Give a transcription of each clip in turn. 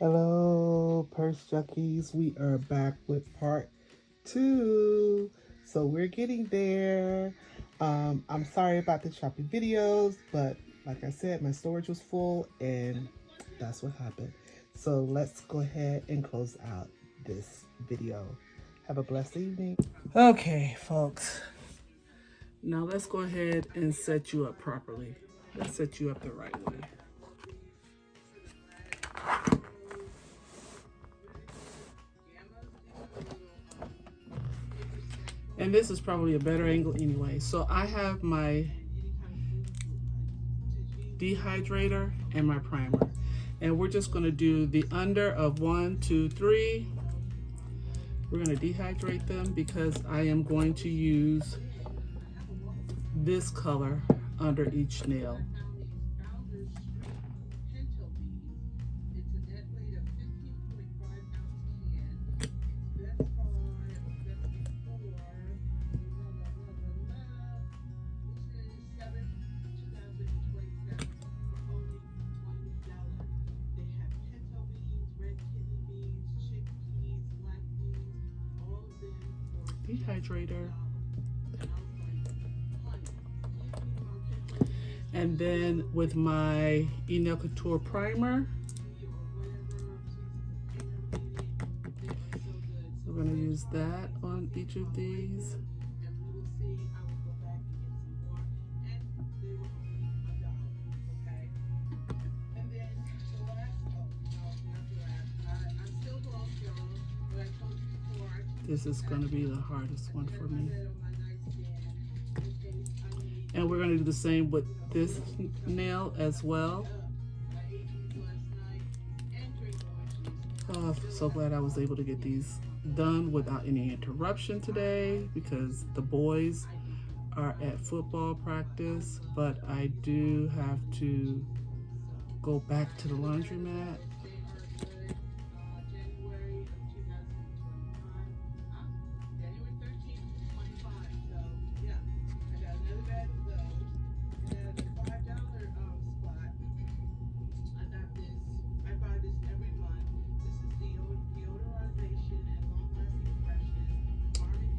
Hello, Purse Junkies. We are back with part 2. So we're getting there. I'm sorry about the choppy videos, but like I said, my storage was full and that's what happened. So let's go ahead and close out this video. Have a blessed evening. Okay, folks. Now let's go ahead and set you up properly. Let's set you up the right way. And this is probably a better angle anyway. So I have my dehydrator and my primer. And we're just going to do the under of 1, 2, 3. We're going to dehydrate them because I am going to use this color under each nail. Dehydrator. And then with my Nail Couture primer, we're going to use that on each of these. This is going to be the hardest one for me. And we're going to do the same with this nail as well. Oh, I'm so glad I was able to get these done without any interruption today because the boys are at football practice, but I do have to go back to the laundromat.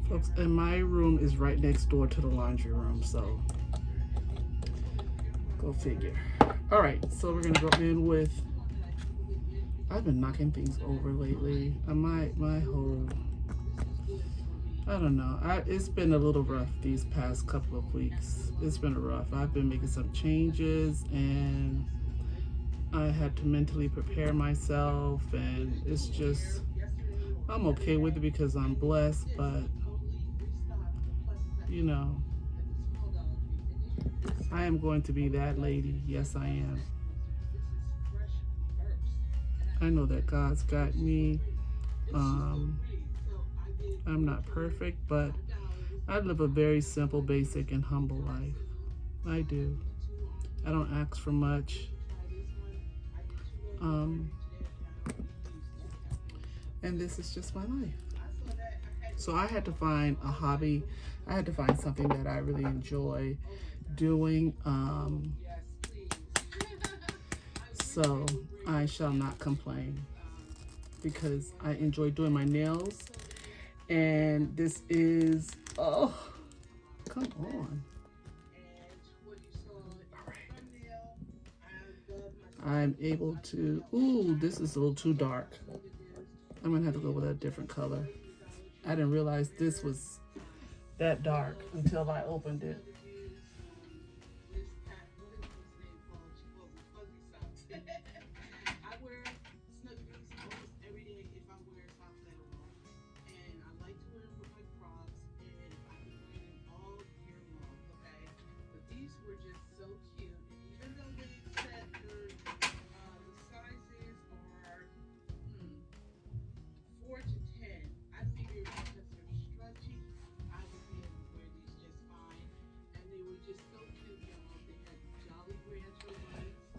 Folks, and my room is right next door to the laundry room, so go figure. All right, so we're gonna go in with, I've been knocking things over lately. My whole, I don't know, it's been a little rough these past couple of weeks. It's been rough. I've been making some changes and I had to mentally prepare myself, and it's just, I'm okay with it because I'm blessed, but you know, I am going to be that lady. Yes, I am. I know that God's got me. I'm not perfect, but I live a very simple, basic, and humble life. I do. I don't ask for much. And this is just my life. So I had to find a hobby. I had to find something that I really enjoy doing. So I shall not complain because I enjoy doing my nails. And this is, oh, come on. All right. I'm able to, ooh, this is a little too dark. I'm gonna have to go with a different color. I didn't realize this was that dark until I opened it.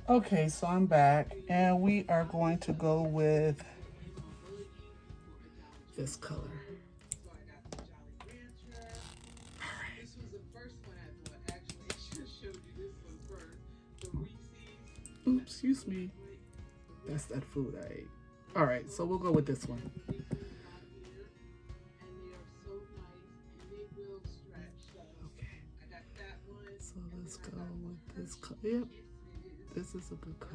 Okay, so I'm back and we are going to go with this color. Oops, excuse me. That's that food I ate. All right, so we'll go with this one. Okay. So let's go with this color. Yep, this is a good color.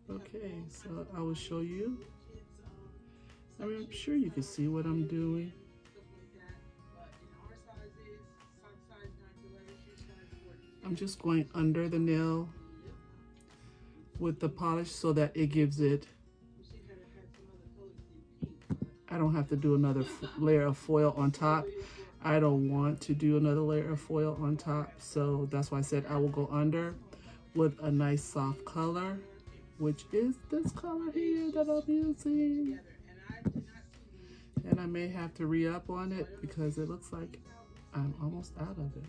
Okay, so I will show you. I mean, I'm sure you can see what I'm doing. I'm just going under the nail with the polish so that it gives it, I don't have to do another layer of foil on top. I don't want to do another layer of foil on top, so that's why I said I will go under with a nice soft color, which is this color here that I'm using. And I may have to re-up on it because it looks like I'm almost out of it.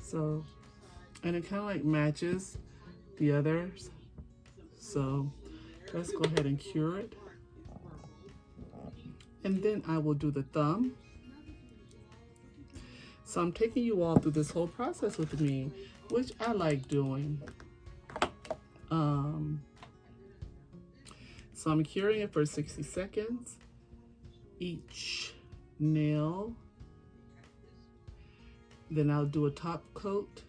So, and it kind of like matches the others. So let's go ahead and cure it. And then I will do the thumb. So I'm taking you all through this whole process with me, which I like doing. So I'm curing it for 60 seconds. Each nail. Then I'll do a top coat.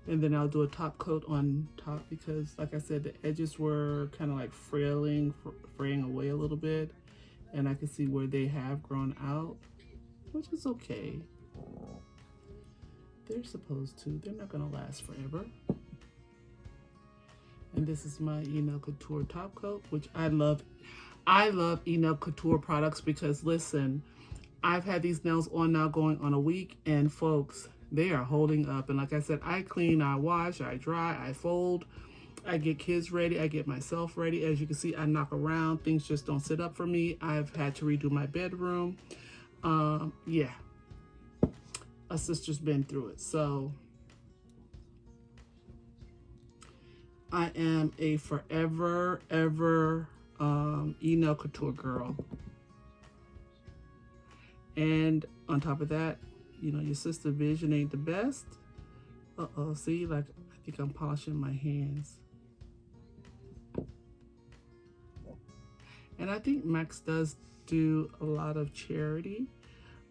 And then I'll do a top coat on top because, like I said, the edges were kind of like fraying away a little bit. And I can see where they have grown out, which is okay. They're supposed to. They're not going to last forever. And this is my Enel Couture top coat, which I love. I love Enel Couture products because, listen, I've had these nails on now going on a week, and folks, they are holding up. And like I said, I clean, I wash, I dry, I fold, I get kids ready, I get myself ready. As you can see, I knock around. Things just don't sit up for me. I've had to redo my bedroom. Yeah, a sister's been through it. So I am a forever, ever Enel Couture girl. And on top of that, you know, your sister vision ain't the best. Uh-oh, see, like, I think I'm polishing my hands. And I think Max does do a lot of charity.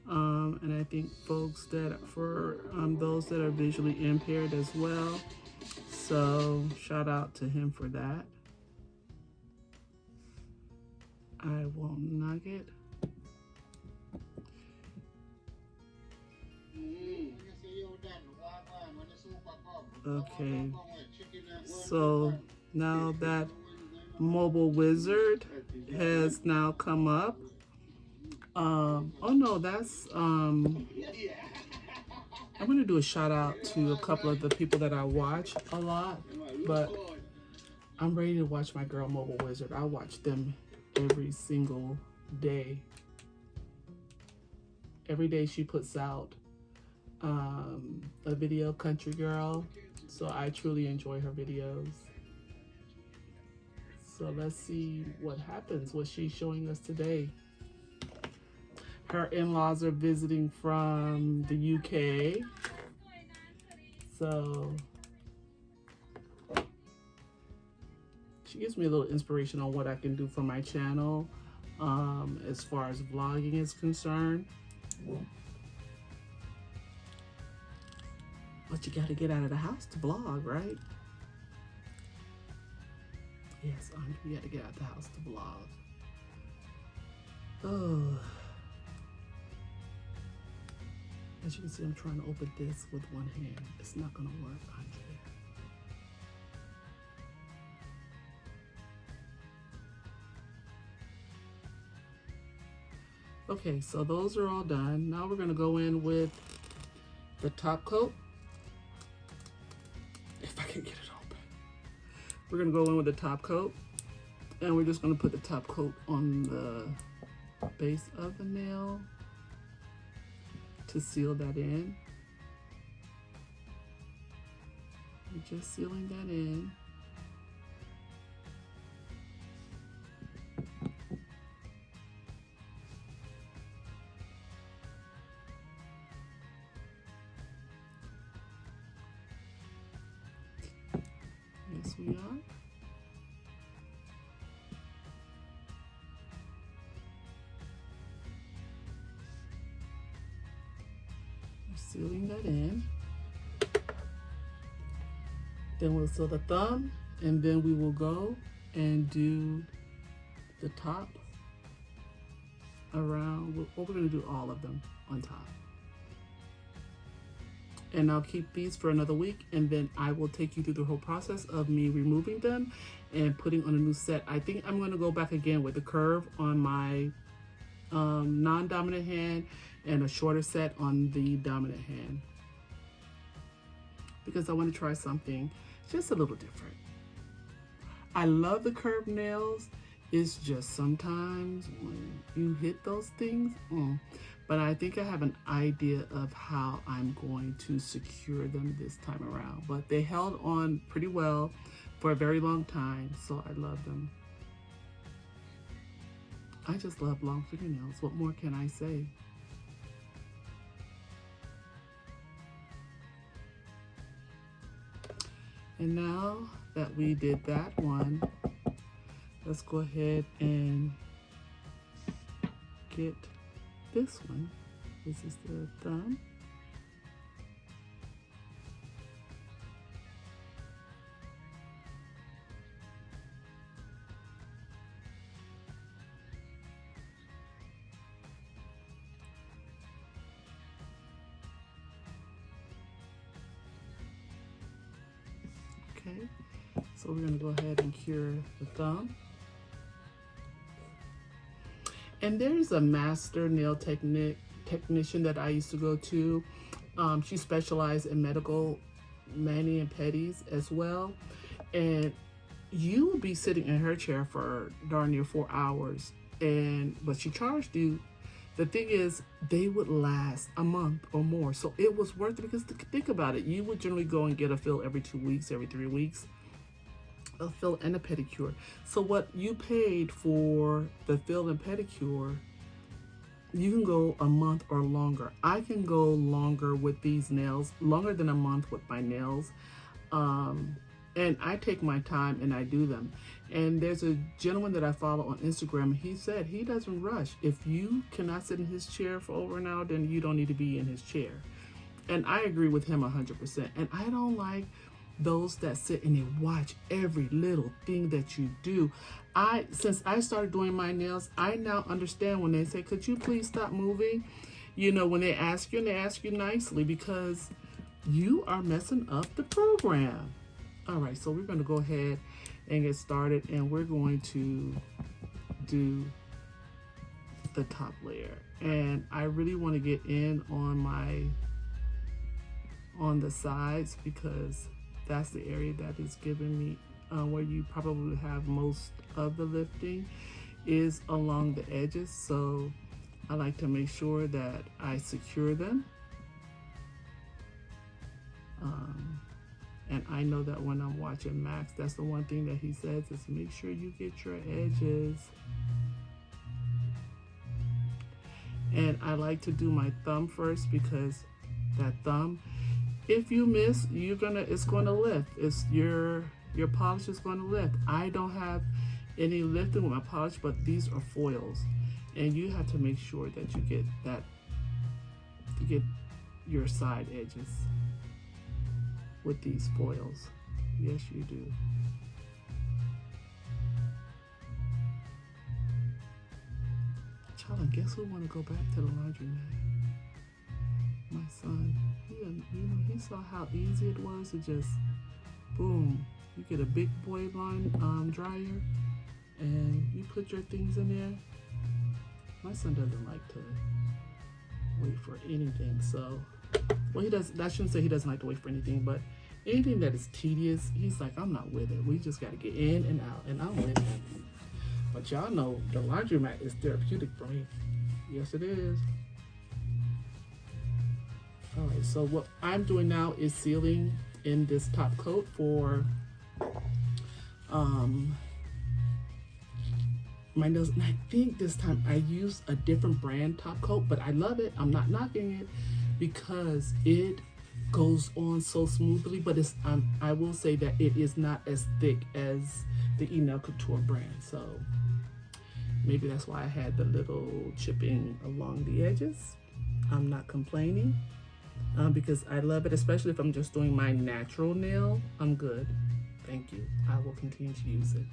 And I think folks that, for those that are visually impaired as well. So shout out to him for that. I will nugget. Okay, so now that mobile wizard has now come up. Oh no, that's I'm gonna do a shout out to a couple of the people that I watch a lot, but I'm ready to watch my girl Mobile Wizard. I watch them every single day. Every day she puts out a video, Country Girl. So I truly enjoy her videos. So let's see what happens, what she's showing us today. Her in-laws are visiting from the UK. So she gives me a little inspiration on what I can do for my channel as far as vlogging is concerned. But you gotta get out of the house to vlog, right? Yes, you gotta get out of the house to vlog. Oh. As you can see, I'm trying to open this with one hand. It's not gonna work, Andre. Okay, so those are all done. Now we're gonna go in with the top coat. If I can get it open. We're gonna go in with the top coat, and we're just gonna put the top coat on the base of the nail to seal that in. Just sealing that in. Yes, we are. We're sealing that in. Then we'll seal the thumb, and then we will go and do the top around. We're going to do all of them on top. And I'll keep these for another week, and then I will take you through the whole process of me removing them and putting on a new set. I think I'm going to go back again with the curve on my non-dominant hand and a shorter set on the dominant hand, because I want to try something just a little different. I love the curved nails. It's just sometimes when you hit those things, but I think I have an idea of how I'm going to secure them this time around. But they held on pretty well for a very long time, so I love them. I just love long fingernails. What more can I say? And now that we did that one, let's go ahead and get this one. This is the thumb. Okay, so we're going to go ahead and cure the thumb. And there's a master nail technician that I used to go to. She specialized in medical mani and pedis as well. And you will be sitting in her chair for darn near 4 hours. But she charged you. The thing is, they would last a month or more. So it was worth it, because think about it. You would generally go and get a fill every 2 weeks, every 3 weeks. A fill and a pedicure. So what you paid for the fill and pedicure, you can go a month or longer. I can go longer with these nails, longer than a month with my nails. And I take my time and I do them. And there's a gentleman that I follow on Instagram. He said he doesn't rush. If you cannot sit in his chair for over an hour, then you don't need to be in his chair. And I agree with him 100%. And I don't like those that sit and they watch every little thing that you do. Since I started doing my nails, I now understand when they say, could you please stop moving? You know, when they ask you, and they ask you nicely, because you are messing up the program. All right, so we're going to go ahead and get started, and we're going to do the top layer. And I really want to get in on the sides, because that's the area that is giving me where you probably have most of the lifting is along the edges. So I like to make sure that I secure them. And I know that when I'm watching Max, that's the one thing that he says is make sure you get your edges. And I like to do my thumb first, because that thumb, if you miss, it's going to lift. It's your polish is going to lift. I don't have any lifting with my polish, but these are foils, and you have to make sure that you get your side edges with these foils. Yes, you do. Child, I guess we want to go back to the laundromat. My son, he saw how easy it was to just, boom, you get a big boy line dryer, and you put your things in there. My son doesn't like to wait for anything, so, well, he does. I shouldn't say he doesn't like to wait for anything, but anything that is tedious, he's like, I'm not with it. We just got to get in and out, and I'm with it. But y'all know the laundromat is therapeutic for me. Yes, it is. All right, so what I'm doing now is sealing in this top coat for my nails. And I think this time I used a different brand top coat, but I love it. I'm not knocking it because it goes on so smoothly, but it's I will say that it is not as thick as the Nail Couture brand, so maybe that's why I had the little chipping along the edges. I'm not complaining because I love it, especially if I'm just doing my natural nail. I'm good. Thank you. I will continue to use it.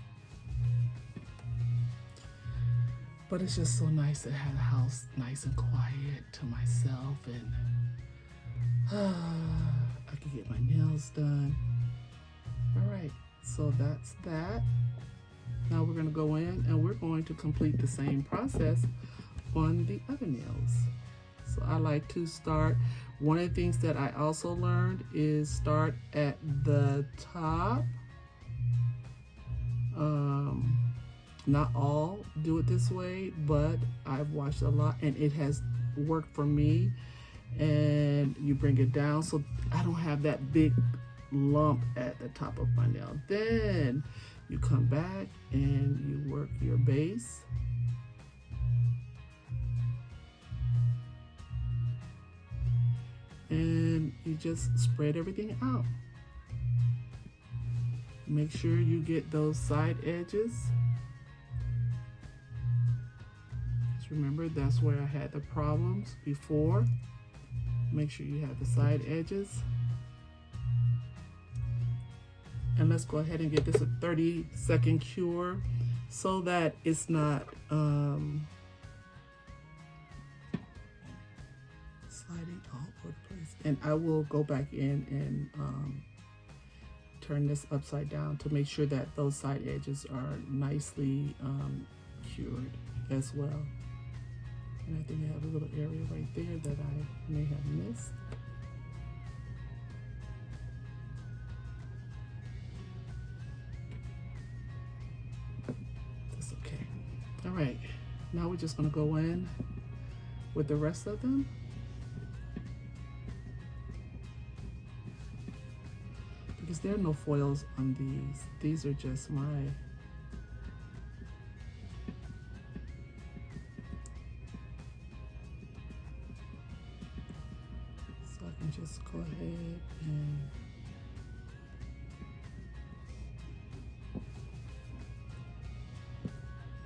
But it's just so nice to have the house nice and quiet to myself, and I can get my nails done. All right, so that's that. Now we're gonna go in and we're going to complete the same process on the other nails. So I like to start, one of the things that I also learned is start at the top. Not all do it this way, but I've watched a lot and it has worked for me. And you bring it down so I don't have that big lump at the top of my nail. Then you come back and you work your base. And you just spread everything out. Make sure you get those side edges. Just remember, that's where I had the problems before. Make sure you have the side edges. And let's go ahead and give this a 30-second cure so that it's not sliding all over the place. And I will go back in and turn this upside down to make sure that those side edges are nicely cured as well. And I think I have a little area right there that I may have missed. That's okay. All right, now we're just gonna go in with the rest of them. Because there are no foils on these. These are just my just go ahead and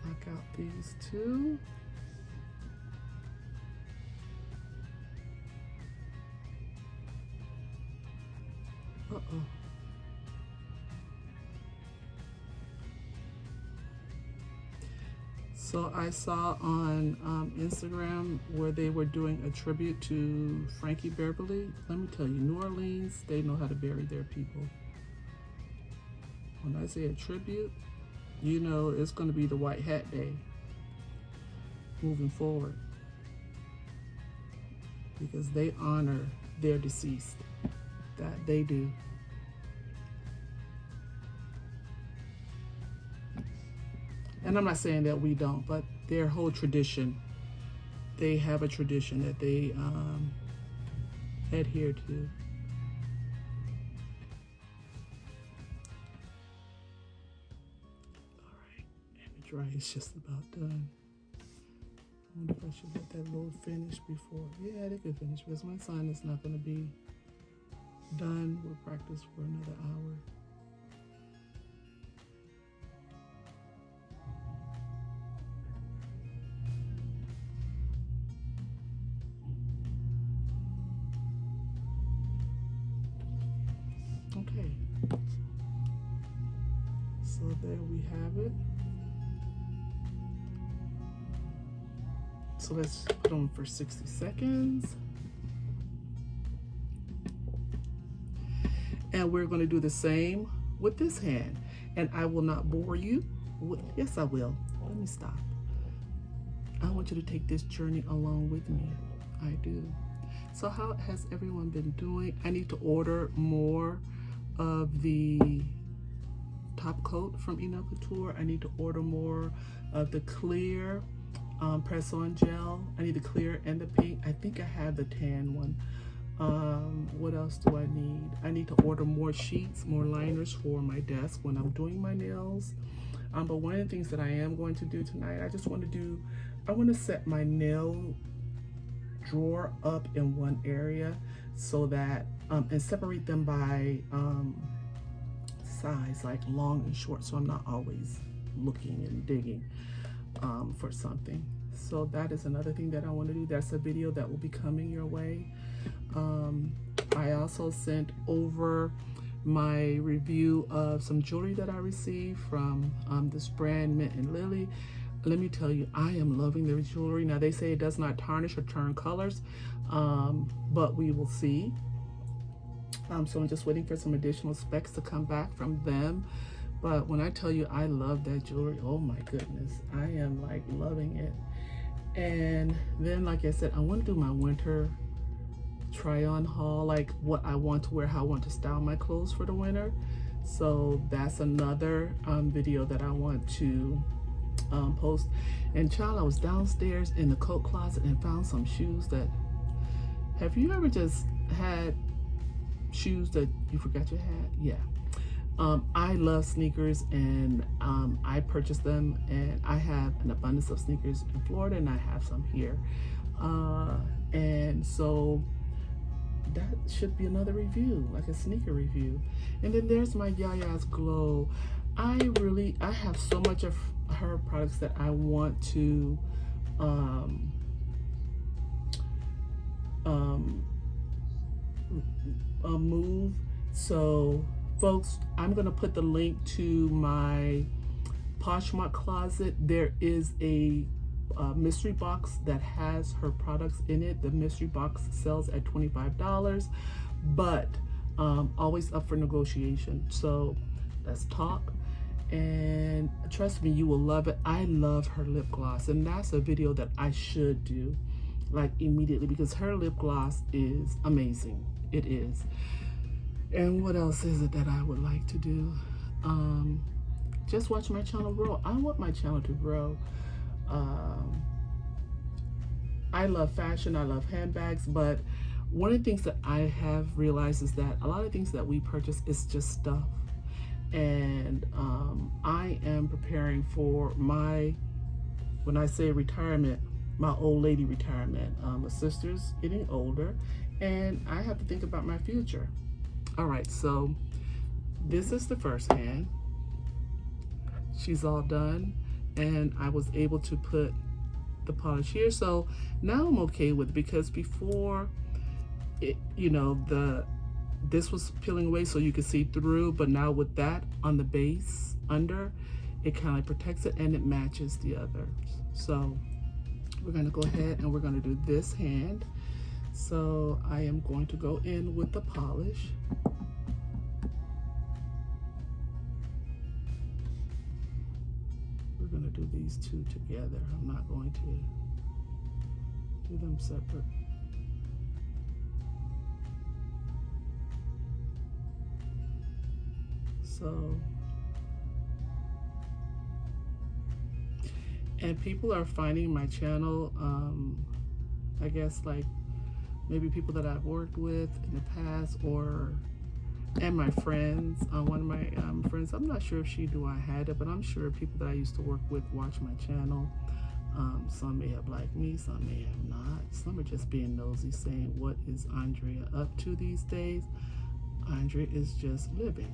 knock out these two. Uh-oh. So I saw on Instagram where they were doing a tribute to Frankie Beverly. Let me tell you, New Orleans, they know how to bury their people. When I say a tribute, you know it's going to be the White Hat Day moving forward, because they honor their deceased. That they do. And I'm not saying that we don't, but their whole tradition, they have a tradition that they adhere to. All right, and the dry is just about done. I wonder if I should let that load finish before. Yeah, they could finish, because my sign is not going to be done. We'll practice for another hour. Okay, so there we have it. So let's put on for 60 seconds. And we're going to do the same with this hand. And I will not bore you with, yes I will. Let me stop. I want you to take this journey along with me. I do. So how has everyone been doing? I need to order more of the top coat from Nail Couture. I need to order more of the clear press-on gel. I need the clear and the pink. I think I have the tan one, What else do I need? I need to order more sheets, more liners for my desk when I'm doing my nails. But one of the things that I am going to do tonight, I want to set my nail drawer up in one area so that, and separate them by size, like long and short, so I'm not always looking and digging for something. So that is another thing that I want to do. That's a video that will be coming your way. I also sent over my review of some jewelry that I received from this brand, Mint and Lily. Let me tell you, I am loving their jewelry. Now, they say it does not tarnish or turn colors, but we will see. So I'm just waiting for some additional specs to come back from them. But when I tell you I love that jewelry, oh my goodness, I am like loving it. And then, like I said, I want to do my winter try on haul, like what I want to wear, how I want to style my clothes for the winter. So that's another video that I want to post. And child, I was downstairs in the coat closet and found some shoes that, have you ever just had shoes that you forgot you had? Yeah. I love sneakers, and I purchased them, and I have an abundance of sneakers in Florida, and I have some here. And so that should be another review, like a sneaker review. And then there's my Yaya's Glow. I have so much of her products that I want to move. So folks, I'm gonna put the link to my Poshmark closet. There is a mystery box that has her products in it. The mystery box sells at $25, but always up for negotiation. So let's talk, and trust me, you will love it. I love her lip gloss, and that's a video that I should do like immediately, because her lip gloss is amazing. It is. And what else is it that I would like to do? Just watch my channel grow. I want my channel to grow. I love fashion, I love handbags, but one of the things that I have realized is that a lot of things that we purchase is just stuff. And I am preparing for my, when I say retirement, my old lady retirement. My sister's getting older, and I have to think about my future. All right, so this is the first hand. She's all done, and I was able to put the polish here. So now I'm okay with it, because before it, you know, this was peeling away so you could see through, but now with that on the base under, it kind of protects it and it matches the others. So we're gonna go ahead and we're gonna do this hand. So I am going to go in with the polish. We're gonna do these two together. I'm not going to do them separate. So, and people are finding my channel, I guess like maybe people that I've worked with in the past, and my friends. One of my friends, I'm not sure if she knew I had it, but I'm sure people that I used to work with watch my channel. Some may have liked me, some may have not. Some are just being nosy, saying, what is Andrea up to these days? Andrea is just living.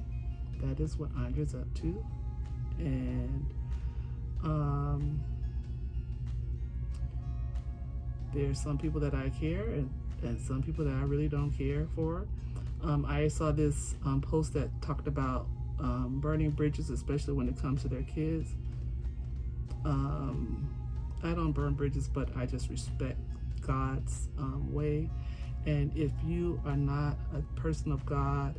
That is what Andrea's up to. And there's some people that I care, and some people that I really don't care for. I saw this post that talked about burning bridges, especially when it comes to their kids. I don't burn bridges, but I just respect God's way. And if you are not a person of God,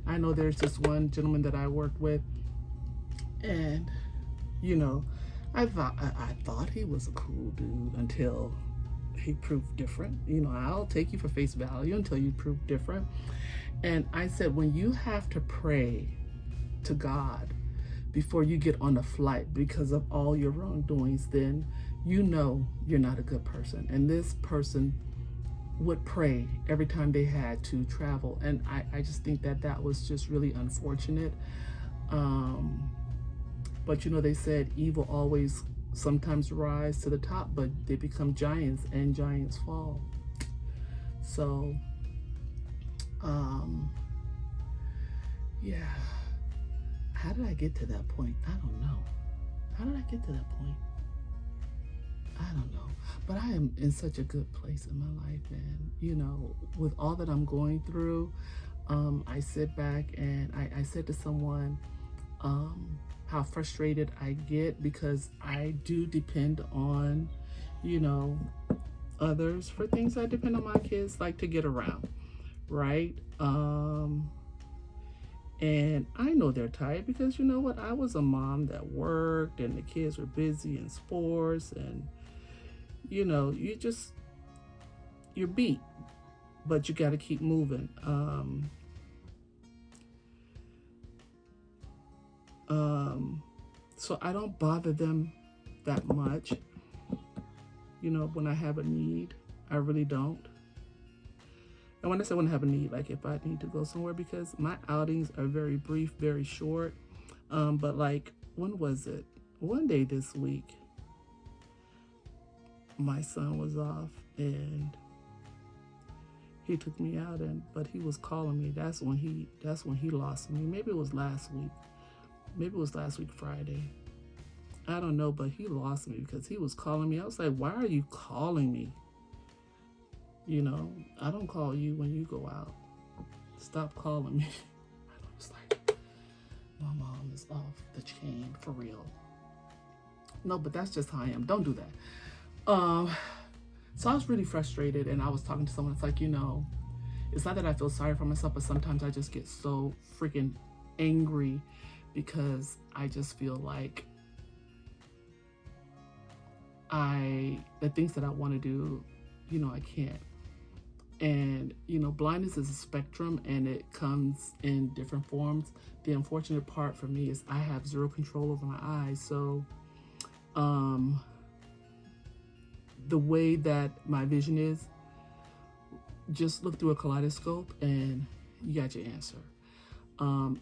I know there's this one gentleman that I worked with, and you know, I thought he was a cool dude until he proved different. You know, I'll take you for face value until you prove different. And I said, when you have to pray to God before you get on a flight because of all your wrongdoings, then you know you're not a good person. And this person would pray every time they had to travel. And I just think that that was just really unfortunate. But you know, they said evil always sometimes rise to the top, but they become giants and giants fall. So, yeah. How did I get to that point? I don't know. How did I get to that point? I don't know. But I am in such a good place in my life, and you know, with all that I'm going through, I sit back and I said to someone how frustrated I get, because I do depend on, you know, others for things. I depend on my kids, like, to get around, right? And I know they're tired, because you know what? I was a mom that worked and the kids were busy in sports, and you know, you're beat, but you got to keep moving. So I don't bother them that much. You know, when I have a need, I really don't. And when I say when I have a need, like if I need to go somewhere, because my outings are very brief, very short. But like, when was it? One day this week, my son was off and he took me out, but he was calling me. That's when he lost me. Maybe it was last week. Maybe it was last week Friday. I don't know, but he lost me because he was calling me. I was like, why are you calling me? You know, I don't call you when you go out. Stop calling me. I was like, my mom is off the chain for real. No, but that's just how I am. Don't do that. So I was really frustrated, and I was talking to someone. It's like, you know, it's not that I feel sorry for myself, but sometimes I just get so freaking angry because I just feel like the things that I want to do, you know, I can't. And, you know, blindness is a spectrum, and it comes in different forms. The unfortunate part for me is I have zero control over my eyes. So, the way that my vision is, just look through a kaleidoscope and you got your answer.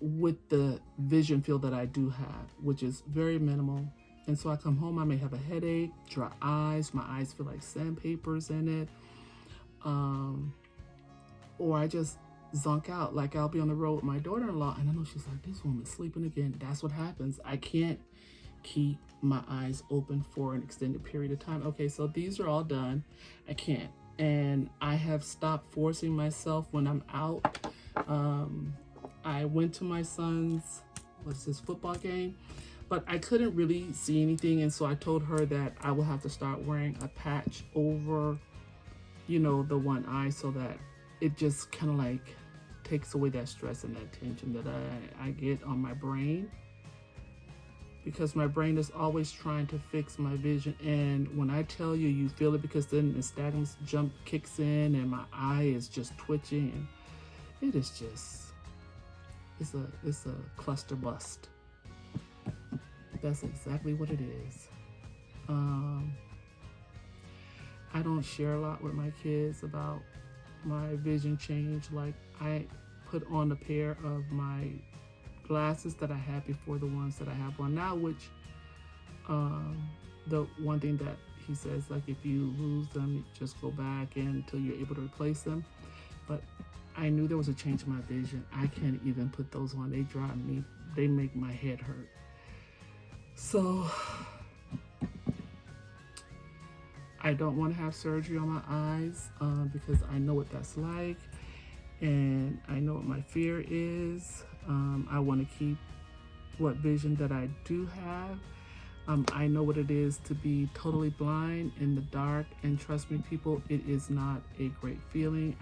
With the vision field that I do have, which is very minimal. And so I come home, I may have a headache, dry eyes, my eyes feel like sandpapers in it. Or I just zonk out. Like, I'll be on the road with my daughter-in-law and I know she's like, this woman's sleeping again. That's what happens. I can't keep my eyes open for an extended period of time. Okay, so these are all done. I can't. And I have stopped forcing myself when I'm out. I went to my son's, football game, but I couldn't really see anything. And so I told her that I will have to start wearing a patch over, you know, the one eye, so that it just kind of like takes away that stress and that tension that I get on my brain. Because my brain is always trying to fix my vision. And when I tell you, you feel it, because then the nystagmus jump kicks in and my eye is just twitching. And it is just, it's a cluster bust. That's exactly what it is. I don't share a lot with my kids about my vision change. Like, I put on a pair of my glasses that I had before the ones that I have on now, which the one thing that he says, like, if you lose them, you just go back until you're able to replace them. But I knew there was a change in my vision. I can't even put those on. They drive me, they make my head hurt. So I don't want to have surgery on my eyes, because I know what that's like, and I know what my fear is. I want to keep what vision that I do have. I know what it is to be totally blind in the dark, and trust me, people, it is not a great feeling.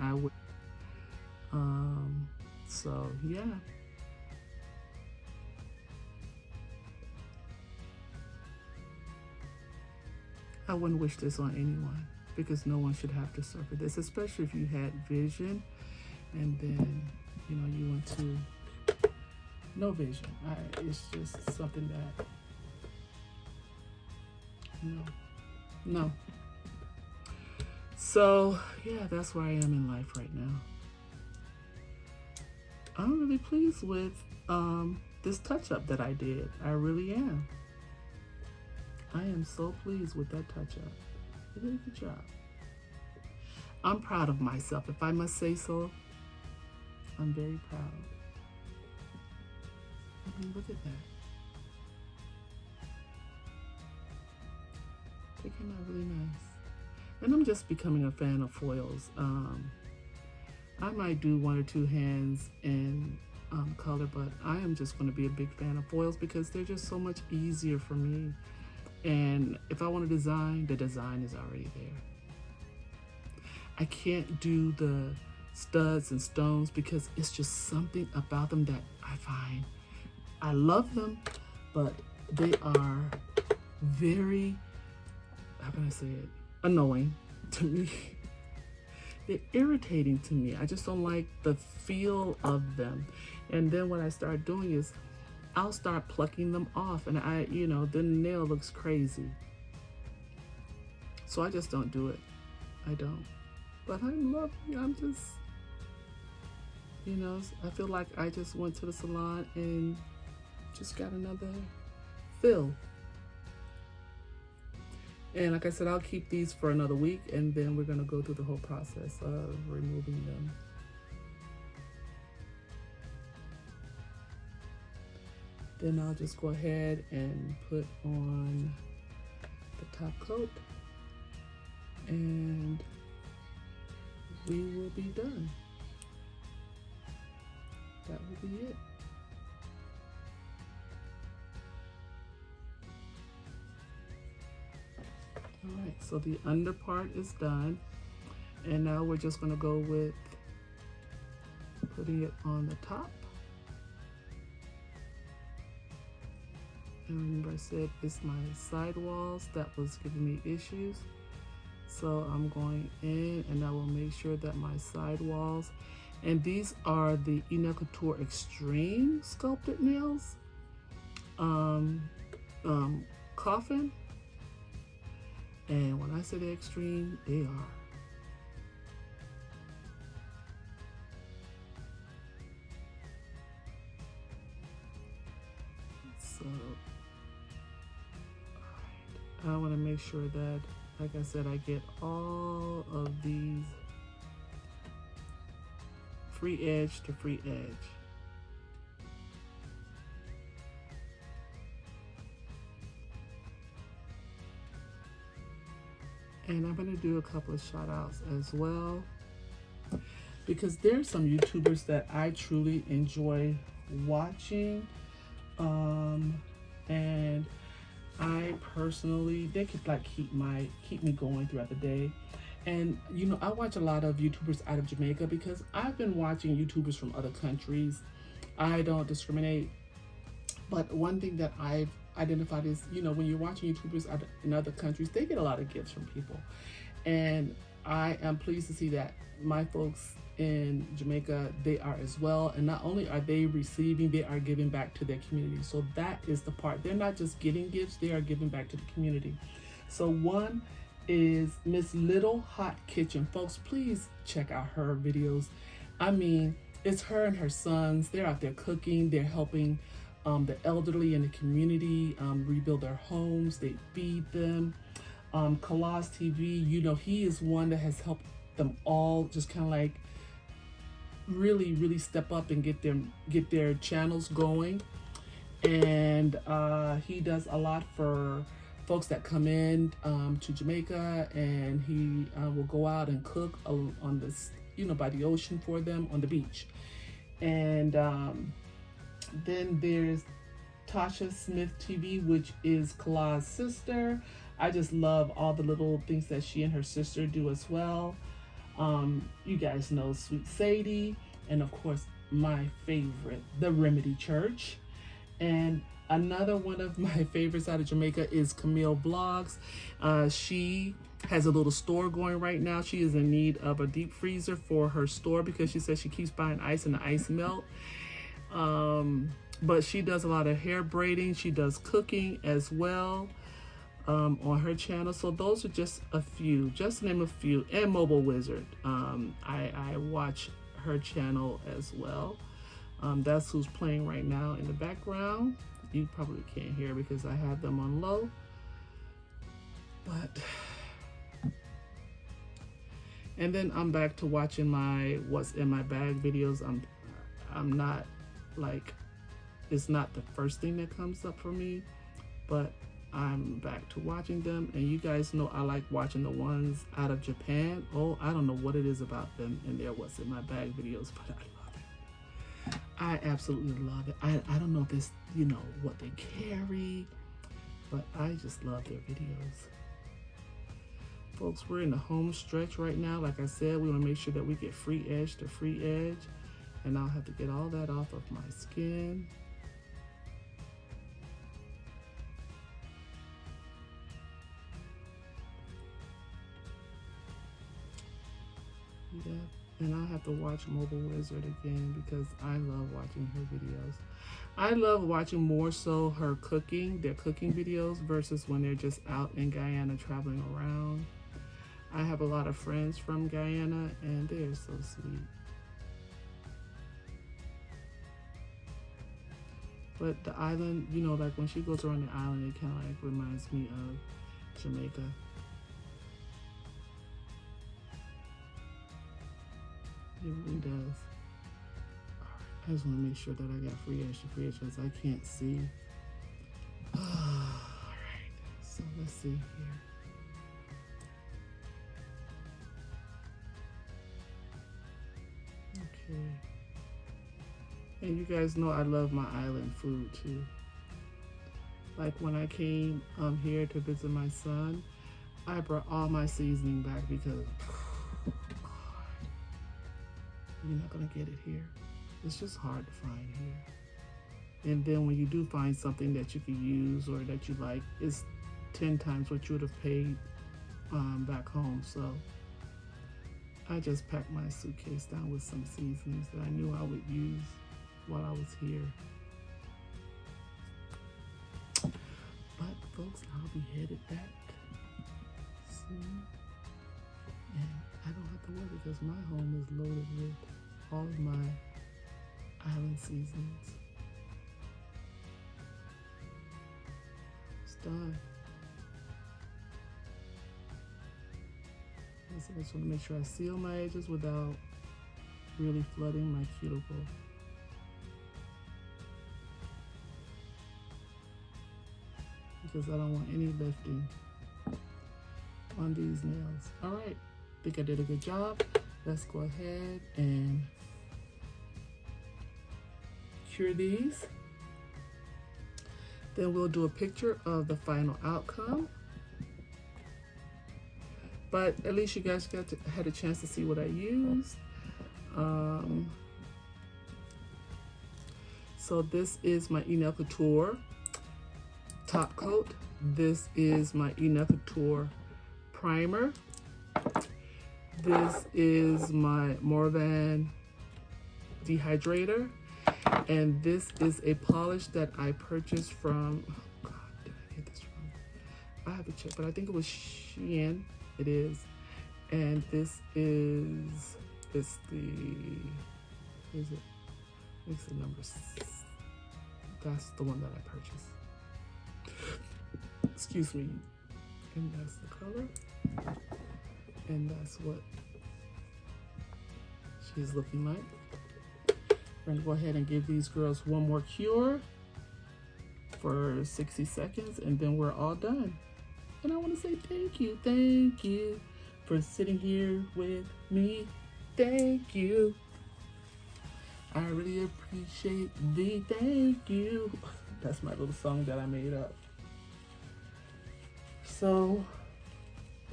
So yeah. I wouldn't wish this on anyone, because no one should have to suffer this, especially if you had vision and then, you know, you went to no vision. It's just something that, no. So So yeah, that's where I am in life right now. I'm really pleased with this touch-up that I did. I really am. I am so pleased with that touch-up. You did a good job. I'm proud of myself, if I must say so. I'm very proud. I mean, look at that. They came out really nice. And I'm just becoming a fan of foils. I might do 1 or 2 hands in color, but I am just going to be a big fan of foils because they're just so much easier for me. And if I want to design, the design is already there. I can't do the studs and stones because it's just something about them that I find, I love them, but they are very, how can I say it, annoying to me. They're irritating to me. I just don't like the feel of them. And then what I start doing is I'll start plucking them off, and then the nail looks crazy. So I just don't do it. I don't. But I'm loving, I'm just, I feel like I just went to the salon and just got another fill. And like I said, I'll keep these for another week, and then we're gonna go through the whole process of removing them. Then I'll just go ahead and put on the top coat, and we will be done. That will be it. All right, so the under part is done, and now we're just going to go with putting it on the top. And remember, I said it's my sidewalls that was giving me issues, so I'm going in and I will make sure that my sidewalls, and these are the Nail Couture Extreme sculpted nails, coffin. And when I say they're extreme, they are. So, all right. I want to make sure that, like I said, I get all of these free edge to free edge. And I'm going to do a couple of shout outs as well, because there's some YouTubers that I truly enjoy watching. And I personally, they could like keep me going throughout the day. And I watch a lot of YouTubers out of Jamaica because I've been watching YouTubers from other countries. I don't discriminate. But one thing that I've identified is, when you're watching YouTubers in other countries, they get a lot of gifts from people. And I am pleased to see that my folks in Jamaica, they are as well. And not only are they receiving, they are giving back to their community. So that is the part. They're not just getting gifts, they are giving back to the community. So one is Miss Little Hot Kitchen. Folks, please check out her videos. I mean, it's her and her sons. They're out there cooking. They're helping the elderly in the community rebuild their homes. They feed them. Kalas TV, he is one that has helped them all just kind of like really step up and get their channels going. And he does a lot for folks that come in to Jamaica, and he will go out and cook on this, by the ocean for them on the beach. And then there's Tasha Smith TV, which is Kala's sister. I just love all the little things that she and her sister do as well. You guys know Sweet Sadie, and of course my favorite, The Remedy Church. And another one of my favorites out of Jamaica is Camille Vlogs. She has a little store going right now. She is in need of a deep freezer for her store because she says she keeps buying ice and the ice melt. But she does a lot of hair braiding. She does cooking as well. on her channel. So those are just a few, just to name a few. And Mobile Wizard, I watch her channel as well. That's who's playing right now in the background. You probably can't hear because I have them on low, but and then I'm back to watching my what's in my bag videos. I'm not like, it's not the first thing that comes up for me, but I'm back to watching them. And you guys know I like watching the ones out of Japan. Oh, I don't know what it is about them and their what's in my bag videos, but I love it. I absolutely love it. I don't know if it's, you know, what they carry, but I just love their videos. Folks, we're in the home stretch right now. Like I said, we want to make sure that we get free edge to free edge. And I'll have to get all that off of my skin. Yeah, and I'll have to watch Mobile Wizard again because I love watching her videos. I love watching more so her cooking, their cooking videos, versus when they're just out in Guyana traveling around. I have a lot of friends from Guyana and they're so sweet. But the island, you know, like when she goes around the island, it kind of like reminds me of Jamaica. It really does. I just want to make sure that I got free edge to free edge because I can't see. Alright, so let's see here. Okay. And you guys know I love my island food too. Like when I came here to visit my son, I brought all my seasoning back because you're not gonna get it here. It's just hard to find here. And then when you do find something that you can use or that you like, it's 10 times what you would have paid back home. So I just packed my suitcase down with some seasonings that I knew I would use while I was here. But folks, I'll be headed back soon. And I don't have to worry because my home is loaded with all of my island seasonings. It's done. I just want to make sure I seal my edges without really flooding my cuticle. Because I don't want any lifting on these nails. All right, think I did a good job. Let's go ahead and cure these. Then we'll do a picture of the final outcome. But at least you guys had a chance to see what I used. So this is my Nail Couture top coat. This is my Nail Couture primer. This is my Morvan dehydrator. And this is a polish that I purchased from, oh God, did I get this from? I have to check, but I think it was Shein. It is. And this is, it's the, what is it? It's the number 6. That's the one that I purchased. Excuse me. And that's the color. And that's what she's looking like. We're gonna go ahead and give these girls one more cure for 60 seconds and then we're all done. And I want to say thank you for sitting here with me. Thank you. I really appreciate the thank you. That's my little song that I made up. So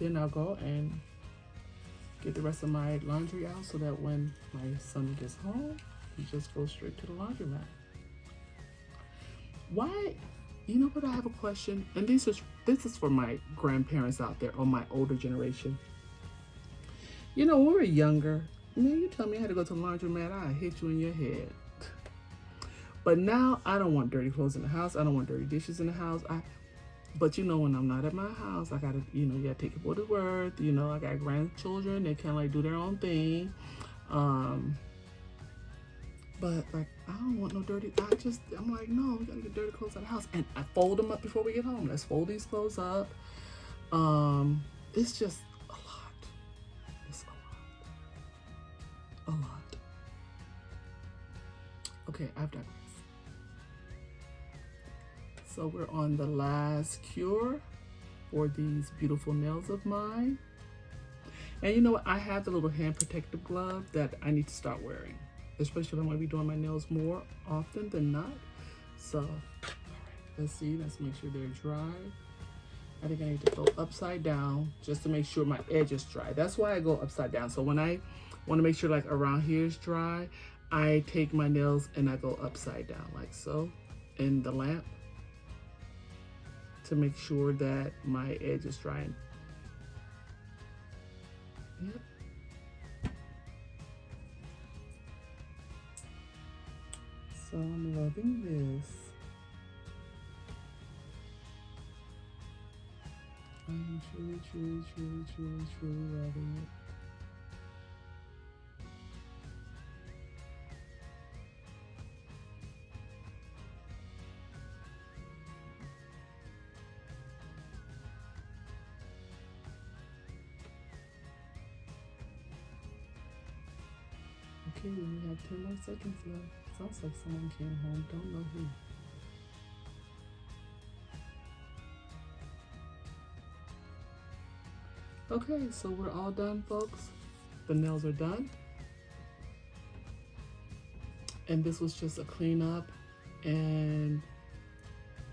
then I'll go and get the rest of my laundry out so that when my son gets home, he just goes straight to the laundromat. Why? You know what? I have a question, and this is for my grandparents out there or my older generation. You know, when we were younger, man, you tell me I had to go to the laundromat, I'd hit you in your head. But now I don't want dirty clothes in the house. I don't want dirty dishes in the house. But you know, when I'm not at my house, I gotta, you gotta take people to work. You know, I got grandchildren. They kind of like do their own thing. But like, I don't want no dirty. I'm like, no, we gotta get dirty clothes out of the house, and I fold them up before we get home. Let's fold these clothes up. It's just a lot. It's a lot. Okay, I've digressed. So we're on the last cure for these beautiful nails of mine. And you know what? I have the little hand protective glove that I need to start wearing, especially when I be doing my nails more often than not. So, all right, let's see. Let's make sure they're dry. I think I need to go upside down just to make sure my edge is dry. That's why I go upside down. So when I want to make sure like around here is dry, I take my nails and I go upside down like so in the lamp to make sure that my edge is dry. Yep. So I'm loving this. I'm truly loving it. Okay, we only have 10 more seconds left. Sounds like someone came home. Don't know who. Okay, so we're all done, folks. The nails are done. And this was just a cleanup and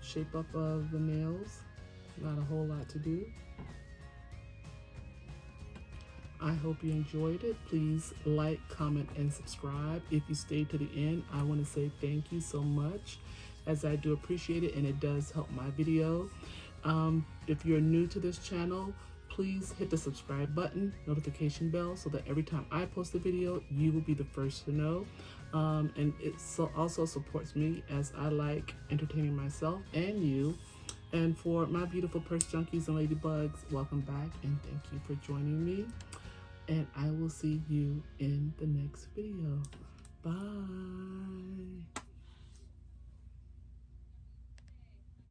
shape up of the nails. Not a whole lot to do. I hope you enjoyed it. Please like, comment, and subscribe. If you stayed to the end, I want to say thank you so much, as I do appreciate it, and it does help my video. If you're new to this channel, please hit the subscribe button, notification bell, so that every time I post a video, you will be the first to know. And it also supports me, as I like entertaining myself and you. And for my beautiful purse junkies and ladybugs, welcome back, and thank you for joining me. And I will see you in the next video. Bye.